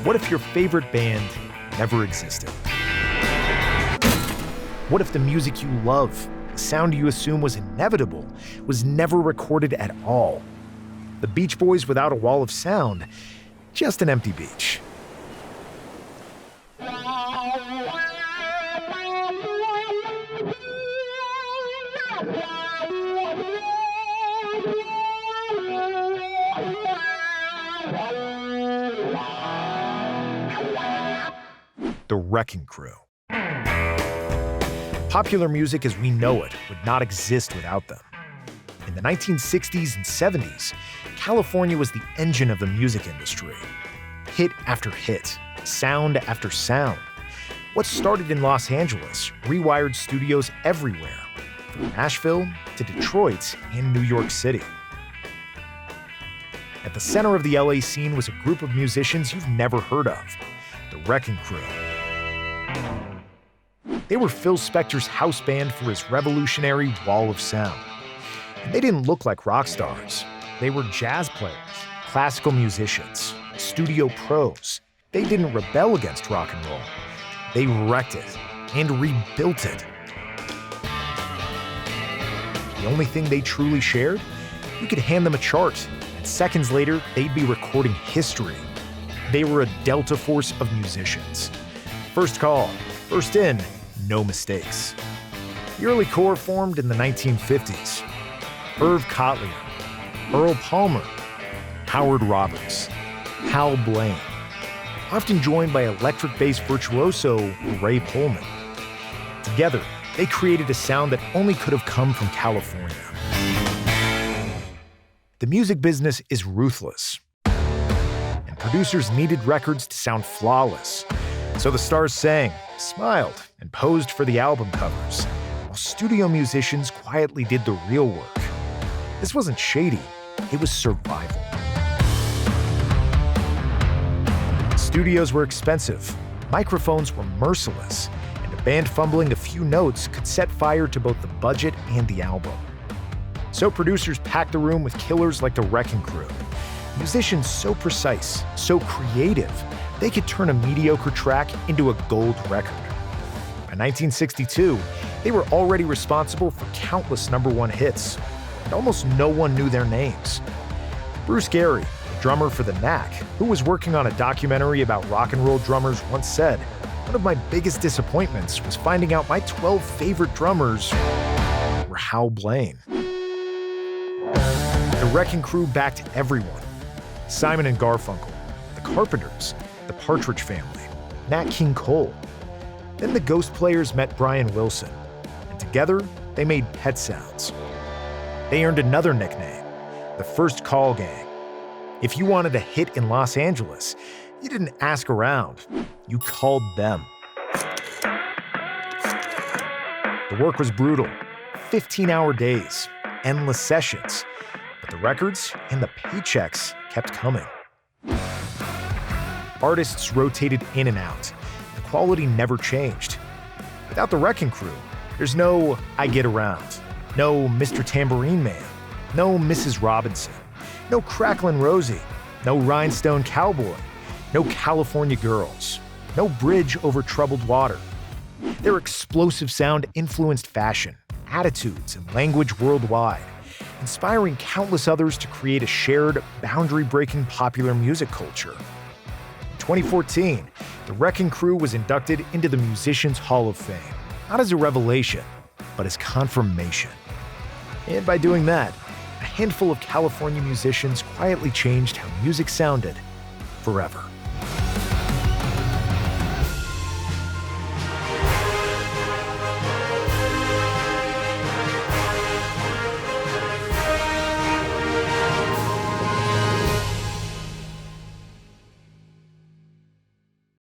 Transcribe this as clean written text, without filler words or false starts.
What if your favorite band never existed? What if the music you love, the sound you assume was inevitable, was never recorded at all? The Beach Boys without a wall of sound, just an empty beach. The Wrecking Crew. Popular music as we know it would not exist without them. In the 1960s and 70s, California was the engine of the music industry. Hit after hit, sound after sound. What started in Los Angeles rewired studios everywhere, from Nashville to Detroit and New York City. At the center of the LA scene was a group of musicians you've never heard of, the Wrecking Crew. They were Phil Spector's house band for his revolutionary wall of sound. And they didn't look like rock stars. They were jazz players, classical musicians, studio pros. They didn't rebel against rock and roll. They wrecked it and rebuilt it. The only thing they truly shared? You could hand them a chart, and seconds later, they'd be recording history. They were a delta force of musicians. First call, first in, no mistakes. The early core formed in the 1950s. Irv Kotlier, Earl Palmer, Howard Roberts, Hal Blaine, often joined by electric bass virtuoso Ray Pullman. Together, they created a sound that only could have come from California. The music business is ruthless, and producers needed records to sound flawless. So the stars sang, smiled, and posed for the album covers, while studio musicians quietly did the real work. This wasn't shady, it was survival. Studios were expensive, microphones were merciless, and a band fumbling a few notes could set fire to both the budget and the album. So producers packed the room with killers like the Wrecking Crew, musicians so precise, so creative, they could turn a mediocre track into a gold record. By 1962, they were already responsible for countless #1 hits, and almost no one knew their names. Bruce Gary, drummer for the Knack, who was working on a documentary about rock and roll drummers, once said, "One of my biggest disappointments was finding out my 12 favorite drummers were Hal Blaine." The Wrecking Crew backed everyone. Simon and Garfunkel, the Carpenters, the Partridge Family, Nat King Cole. Then the Ghost Players met Brian Wilson, and together they made Pet Sounds. They earned another nickname, the First Call Gang. If you wanted a hit in Los Angeles, you didn't ask around, you called them. The work was brutal, 15-hour days, endless sessions, but the records and the paychecks kept coming. Artists rotated in and out. The quality never changed. Without the Wrecking Crew, there's no I Get Around, no Mr. Tambourine Man, no Mrs. Robinson, no Cracklin' Rosie, no Rhinestone Cowboy, no California Girls, no Bridge Over Troubled Water. Their explosive sound influenced fashion, attitudes, and language worldwide, inspiring countless others to create a shared, boundary-breaking popular music culture. In 2014, the Wrecking Crew was inducted into the Musicians Hall of Fame, not as a revelation, but as confirmation. And by doing that, a handful of California musicians quietly changed how music sounded forever.